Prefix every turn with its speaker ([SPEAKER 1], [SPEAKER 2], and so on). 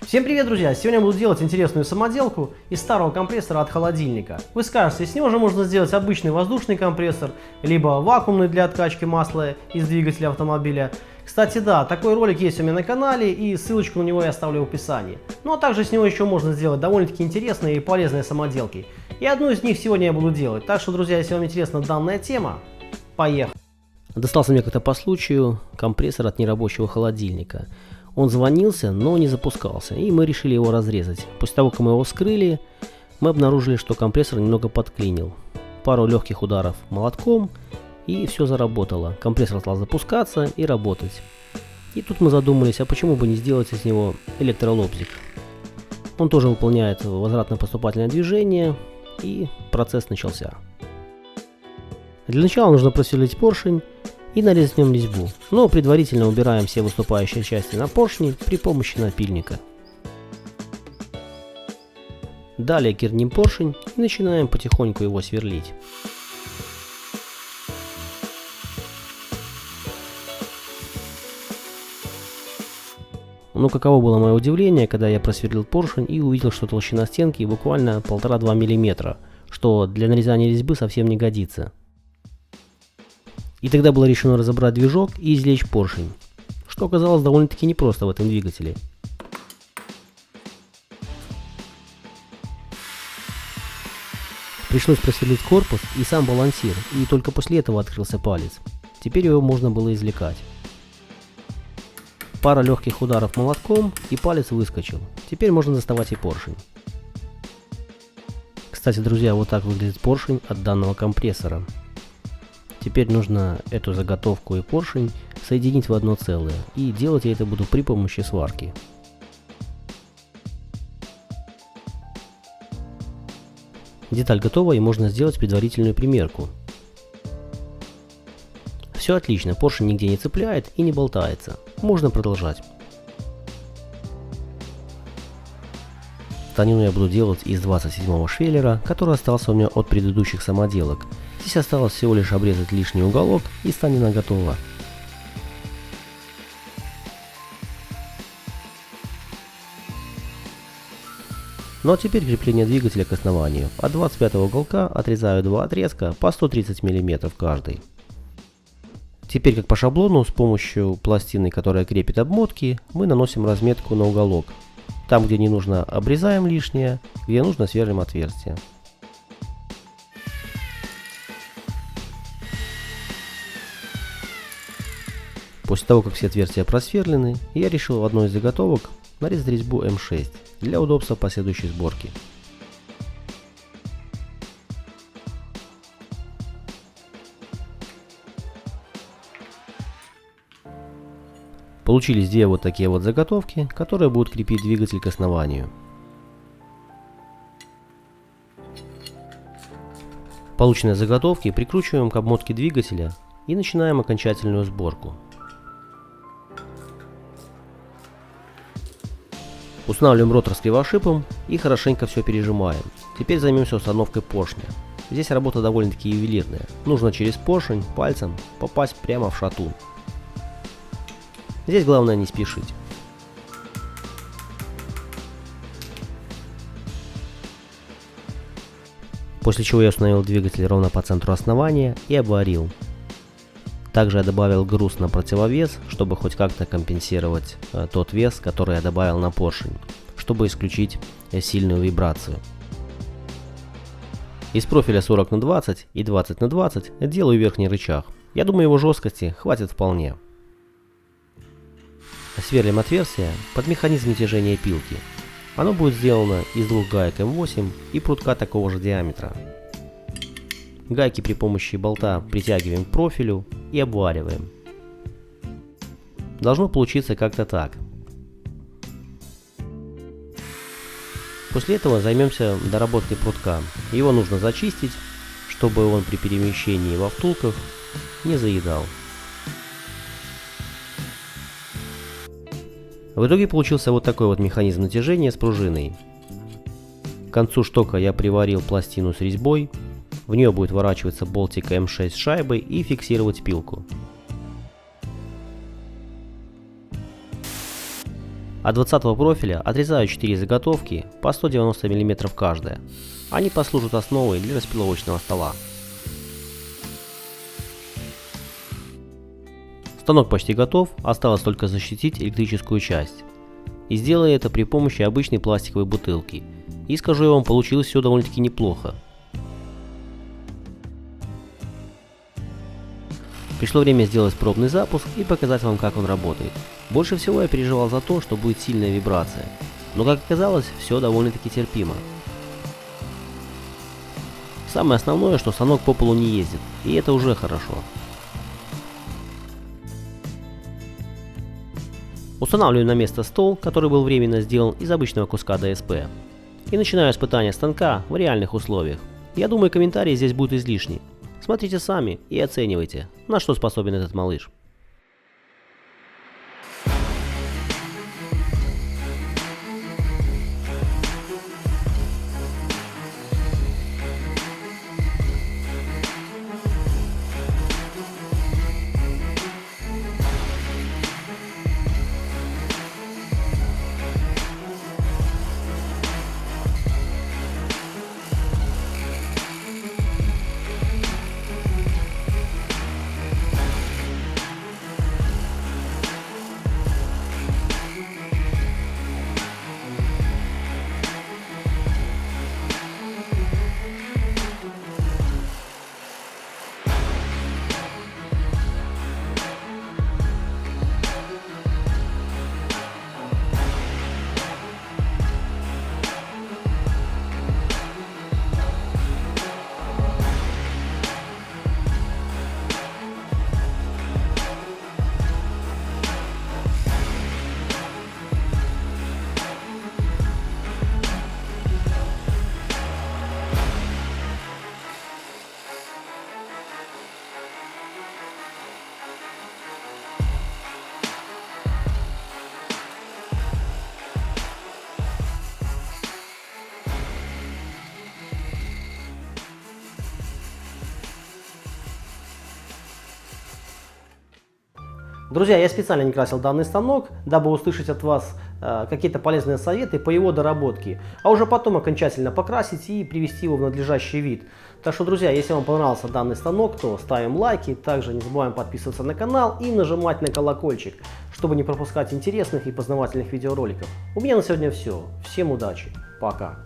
[SPEAKER 1] Всем привет, друзья! Сегодня я буду делать интересную самоделку из старого компрессора от холодильника. Вы скажете, с него же можно сделать обычный воздушный компрессор, либо вакуумный для откачки масла из двигателя автомобиля. Кстати, да, такой ролик есть у меня на канале, и ссылочку на него я оставлю в описании. Ну а также с него еще можно сделать довольно-таки интересные и полезные самоделки. И одну из них сегодня я буду делать. Так что, друзья, если вам интересна данная тема, поехали! Достался мне как-то по случаю компрессор от нерабочего холодильника. Он звонился, но не запускался, и мы решили его разрезать. После того, как мы его вскрыли, мы обнаружили, что компрессор немного подклинил. Пару легких ударов молотком, и все заработало. Компрессор стал запускаться и работать. И тут мы задумались, а почему бы не сделать из него электролобзик. Он тоже выполняет возвратно-поступательное движение, и процесс начался. Для начала нужно просверлить поршень и нарезать в нем резьбу, но предварительно убираем все выступающие части на поршни при помощи напильника. Далее кирним поршень и начинаем потихоньку его сверлить. Но каково было мое удивление, когда я просверлил поршень и увидел, что толщина стенки буквально 1,5–2 мм, что для нарезания резьбы совсем не годится. И тогда было решено разобрать движок и извлечь поршень, что оказалось довольно-таки непросто в этом двигателе. Пришлось просверлить корпус и сам балансир, и только после этого открылся палец. Теперь его можно было извлекать. Пара легких ударов молотком, и палец выскочил. Теперь можно доставать и поршень. Кстати, друзья, вот так выглядит поршень от данного компрессора. Теперь нужно эту заготовку и поршень соединить в одно целое, и делать я это буду при помощи сварки. Деталь готова, и можно сделать предварительную примерку. Все отлично, поршень нигде не цепляет и не болтается. Можно продолжать. Станину я буду делать из 27-го швеллера, который остался у меня от предыдущих самоделок. Здесь осталось всего лишь обрезать лишний уголок, и станина готова. Ну а теперь крепление двигателя к основанию. От 25-го уголка отрезаю два отрезка по 130 мм каждый. Теперь, как по шаблону, с помощью пластины, которая крепит обмотки, мы наносим разметку на уголок. Там, где не нужно, обрезаем лишнее, где нужно, сверлим отверстие. После того, как все отверстия просверлены, я решил в одной из заготовок нарезать резьбу М6 для удобства последующей сборки. Получились две вот такие вот заготовки, которые будут крепить двигатель к основанию. Полученные заготовки прикручиваем к обмотке двигателя и начинаем окончательную сборку. Устанавливаем ротор с кривошипом и хорошенько все пережимаем. Теперь займемся установкой поршня. Здесь работа довольно-таки ювелирная. Нужно через поршень пальцем попасть прямо в шатун. Здесь главное не спешить. После чего я установил двигатель ровно по центру основания и обварил. Также я добавил груз на противовес, чтобы хоть как-то компенсировать тот вес, который я добавил на поршень, чтобы исключить сильную вибрацию. Из профиля 40×20 и 20×20 делаю верхний рычаг. Я думаю, его жесткости хватит вполне. Сверлим отверстие под механизм натяжения пилки. Оно будет сделано из двух гаек М8 и прутка такого же диаметра. Гайки при помощи болта притягиваем к профилю и обвариваем. Должно получиться как-то так. После этого займемся доработкой прутка. Его нужно зачистить, чтобы он при перемещении во втулках не заедал. В итоге получился вот такой вот механизм натяжения с пружиной. К концу штока я приварил пластину с резьбой. В нее будет вворачиваться болтик М6 с шайбой и фиксировать пилку.
[SPEAKER 2] От 20 профиля отрезаю 4 заготовки по 190 мм каждая. Они послужат основой для распиловочного стола. Станок почти готов, осталось только защитить электрическую часть. И сделаю это при помощи обычной пластиковой бутылки. И скажу я вам, получилось все довольно-таки неплохо. Пришло время сделать пробный запуск и показать вам, как он работает. Больше всего я переживал за то, что будет сильная вибрация. Но как оказалось, все довольно-таки терпимо. Самое основное, что станок по полу не ездит, и это уже хорошо. Устанавливаю на место стол, который был временно сделан из обычного куска ДСП. И начинаю испытание станка в реальных условиях. Я думаю, комментарии здесь будут излишни. Смотрите сами и оценивайте, на что способен этот малыш.
[SPEAKER 1] Друзья, я специально не красил данный станок, дабы услышать от вас какие-то полезные советы по его доработке, а уже потом окончательно покрасить и привести его в надлежащий вид. Так что, друзья, если вам понравился данный станок, то ставим лайки, также не забываем подписываться на канал и нажимать на колокольчик, чтобы не пропускать интересных и познавательных видеороликов. У меня на сегодня все. Всем удачи. Пока.